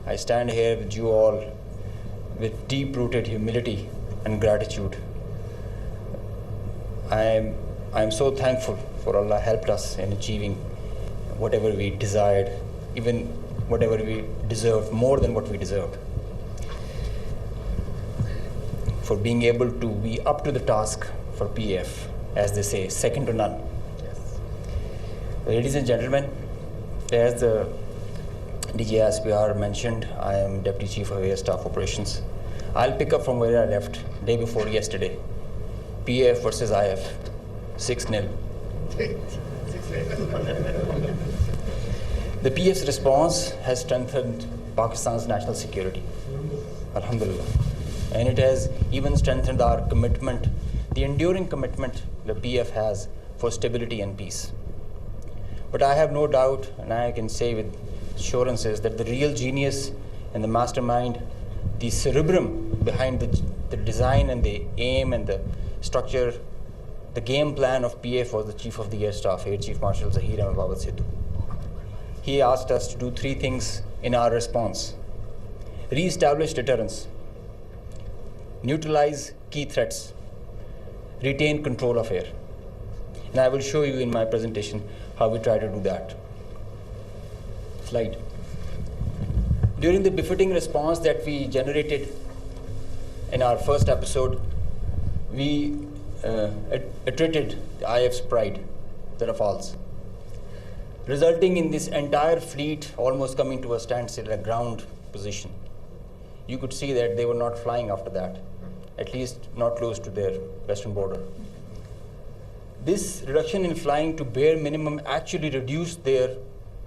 I stand here with you all with deep-rooted humility and gratitude. I am so thankful for Allah helped us in achieving whatever we desired, even whatever we deserved, more than what we deserved. For being able to be up to the task for PF, as they say, second to none. Yes. Ladies and gentlemen, as the dgispr mentioned, I am Deputy Chief of Air Staff Operations. I'll pick up from where I left day before yesterday. PF versus IF, 6-0. The PF's response has strengthened Pakistan's national security, alhamdulillah. And it has even strengthened our commitment, the enduring commitment the PF has for stability and peace. But I have no doubt, and I can say with assurances, that the real genius and the mastermind, the cerebrum behind the design and the aim and the structure, the game plan of PF was the Chief of the Air Staff, Air Chief Marshal Zahir Ahmed Sidhu. He asked us to do 3 things in our response: re-establish deterrence, neutralize key threats, retain control of air. And I will show you in my presentation how we try to do that. Slide. During the befitting response that we generated in our first episode, we attrited the IF's pride, the Rafaels, resulting in this entire fleet almost coming to a standstill, a ground position. You could see that they were not flying after that, at least not close to their western border. This reduction in flying to bare minimum actually reduced their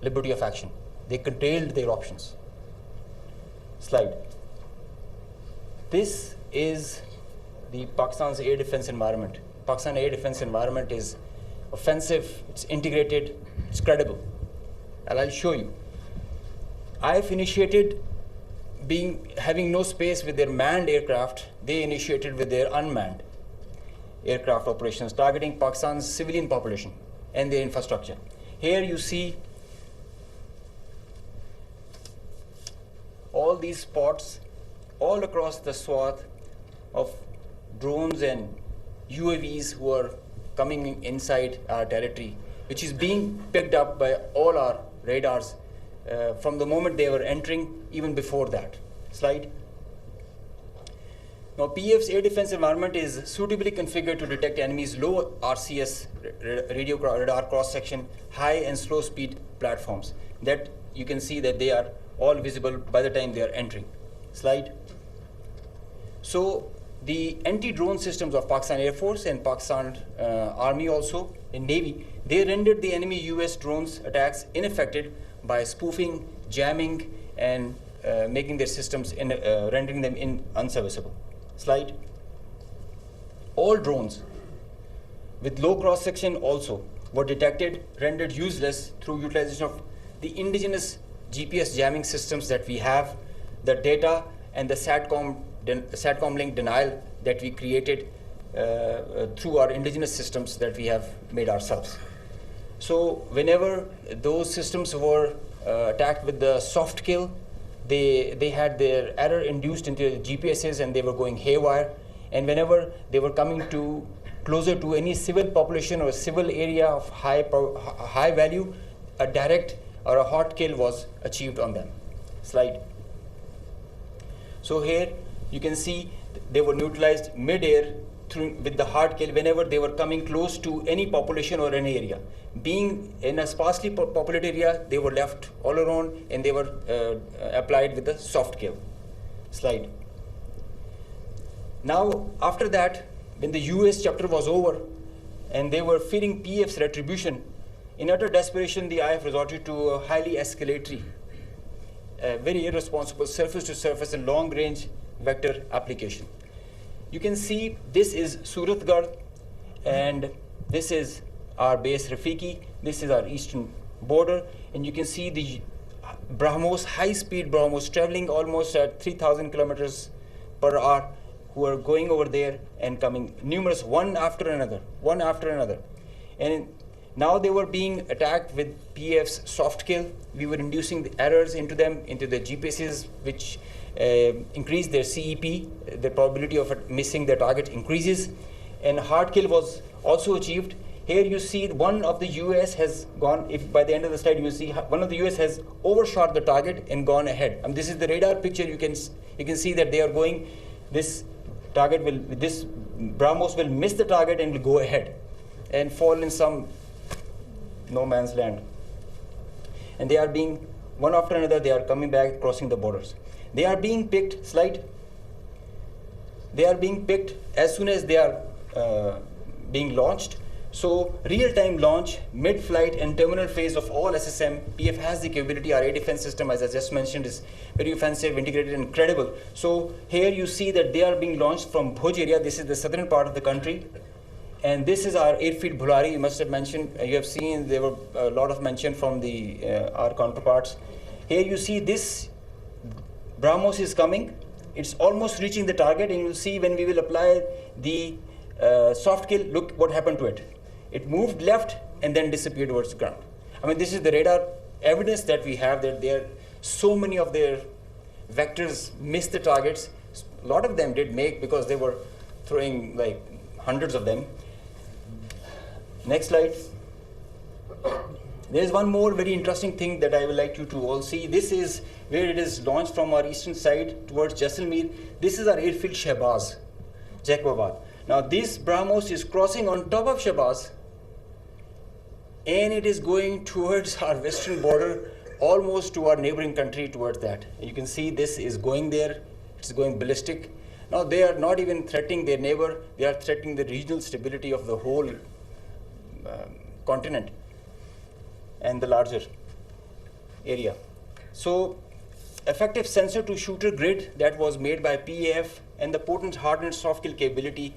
liberty of action. They curtailed their options. Slide. This is the Pakistan's air defense environment. Pakistan air defense environment is offensive, it's integrated, it's credible. And I'll show you. IF initiated having no space with their manned aircraft. They initiated with their unmanned aircraft operations, targeting Pakistan's civilian population and their infrastructure. Here you see all these spots all across the swath of drones and UAVs who are coming inside our territory, which is being picked up by all our radars from the moment they were entering, even before that. Slide. Now, PF's air defense environment is suitably configured to detect enemies' low RCS radio radar cross-section, high and slow speed platforms. That you can see that they are all visible by the time they are entering. Slide. So the anti-drone systems of Pakistan Air Force and Pakistan Army also, and Navy, they rendered the enemy US drones attacks ineffective by spoofing, jamming, and making their systems, rendering them unserviceable. Slide. All drones with low cross-section also were detected, rendered useless through utilization of the indigenous GPS jamming systems that we have, the data and the SATCOM link denial that we created through our indigenous systems that we have made ourselves. So whenever those systems were attacked with the soft kill, they had their error induced into the GPSs and they were going haywire. And whenever they were coming closer to any civil population or civil area of high value, a direct or a hot kill was achieved on them. Slide. So here you can see they were neutralized mid-air with the hard kill whenever they were coming close to any population or any area. Being in a sparsely populated area, they were left all alone and they were applied with the soft kill. Slide. Now, after that, when the US chapter was over and they were fearing PF's retribution, in utter desperation, the IF resorted to a highly escalatory, very irresponsible surface-to-surface and long-range vector application. You can see this is Suratgarh and this is our base Rafiki. This is our eastern border, and you can see the BrahMos, high-speed BrahMos, traveling almost at 3,000 kilometers per hour, who are going over there and coming, numerous, one after another. And Now they were being attacked with PF's soft kill. We were inducing the errors into them, into the GPSs, which increased their CEP. The probability of missing their target increases. And hard kill was also achieved. Here you see one of the US has gone, if by the end of the slide you see one of the US has overshot the target and gone ahead. And this is the radar picture. You can see that they are going, this target will, this BrahMos will miss the target and will go ahead and fall in some no man's land. And they are being, one after another, they are coming back, crossing the borders. They are being picked, slide. They are being picked as soon as they are being launched. So real-time launch, mid-flight and terminal phase of all SSM, PF has the capability. Our air defense system, as I just mentioned, is very offensive, integrated, and credible. So here you see that they are being launched from Bhuj area. This is the southern part of the country. And this is our airfield Bokhari. You must have mentioned, you have seen there were a lot of mention from the our counterparts. Here you see this BrahMos is coming. It's almost reaching the target, and you'll see when we will apply the soft kill, look what happened to it. It moved left and then disappeared towards the ground. I mean, this is the radar evidence that we have, that there so many of their vectors missed the targets. A lot of them did make, because they were throwing like hundreds of them. Next slide. There is one more very interesting thing that I would like you to all see. This is where it is launched from our eastern side towards Jaisalmer. This is our airfield Shahbaz, Jacobabad. Now this BrahMos is crossing on top of Shahbaz, and it is going towards our western border, almost to our neighboring country, towards that. You can see this is going there. It's going ballistic. Now they are not even threatening their neighbor. They are threatening the regional stability of the whole continent and the larger area. So effective sensor to shooter grid that was made by PAF, and the potent hardened soft kill capability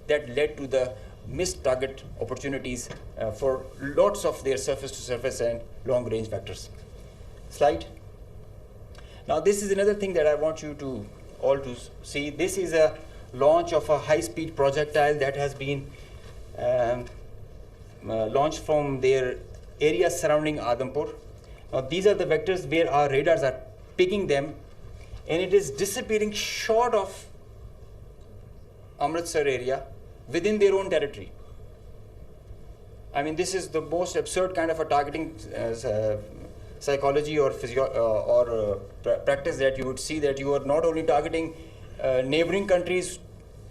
that led to the missed target opportunities for lots of their surface to surface and long range vectors. Slide. Now this is another thing that I want you to all to see. This is a launch of a high speed projectile that has been launched from their area surrounding Adampur. Now these are the vectors where our radars are picking them, and it is disappearing short of Amritsar area within their own territory. I mean, this is the most absurd kind of a targeting psychology or practice that you would see, that you are not only targeting neighboring countries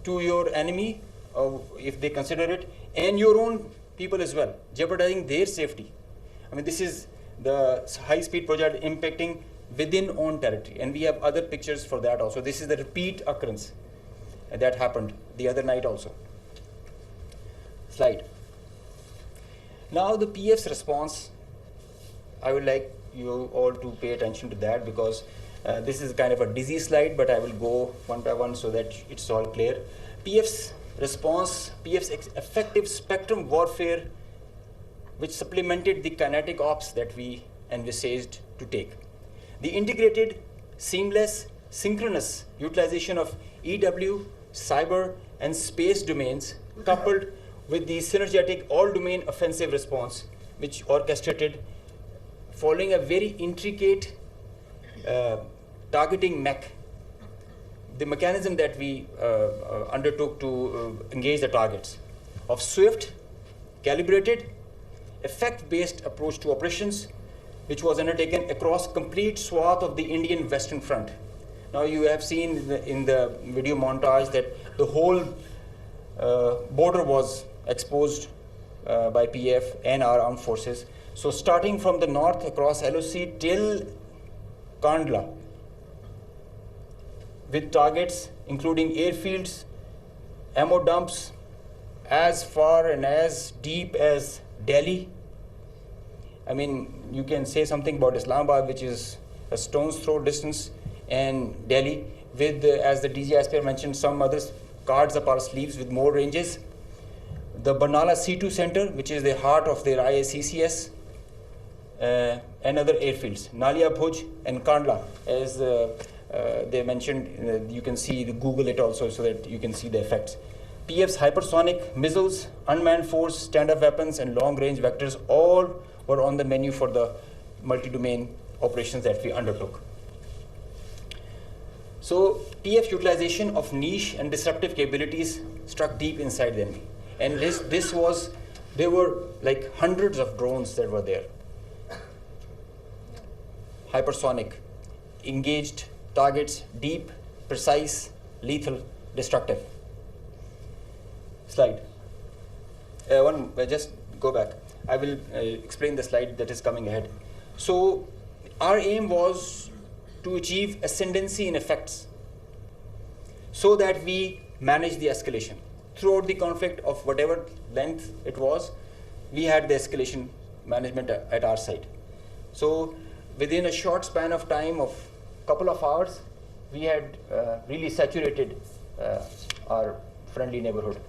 to your enemy, if they consider it, and your own people as well, jeopardizing their safety. I mean, this is the high-speed project impacting within own territory, and we have other pictures for that also. This is the repeat occurrence that happened the other night also. Slide. Now the PF's response, I would like you all to pay attention to that, because this is kind of a dizzy slide, but I will go one by one so that it's all clear. PF's response, PF's effective spectrum warfare, which supplemented the kinetic ops that we envisaged to take. The integrated, seamless, synchronous utilization of EW, cyber, and space domains, coupled with the synergetic all-domain offensive response, which orchestrated following a very intricate targeting mech, the mechanism that we undertook to engage the targets, of swift, calibrated, effect-based approach to operations, which was undertaken across complete swath of the Indian Western Front. Now you have seen in the video montage that the whole border was exposed by PF and our armed forces. So starting from the north across LOC till Kandla, with targets including airfields, ammo dumps, as far and as deep as Delhi. I mean, you can say something about Islamabad, which is a stone's throw distance, and Delhi, with, as the dgispr mentioned, some other cards up our sleeves with more ranges. The Barnala C2 center, which is the heart of their IACCS, and other airfields, Nalia Bhuj and Kandla, as they mentioned. You can see, Google it also so that you can see the effects. PF's hypersonic missiles, unmanned force, stand-up weapons, and long-range vectors all were on the menu for the multi-domain operations that we undertook. So PF's utilization of niche and disruptive capabilities struck deep inside the enemy. And there were like hundreds of drones that were there. Hypersonic, engaged targets, deep, precise, lethal, destructive. Slide. Just go back. I will explain the slide that is coming ahead. So our aim was to achieve ascendancy in effects so that we manage the escalation. Throughout the conflict of whatever length it was, we had the escalation management at our side. So within a short span of time of a couple of hours, we had really saturated our friendly neighborhood.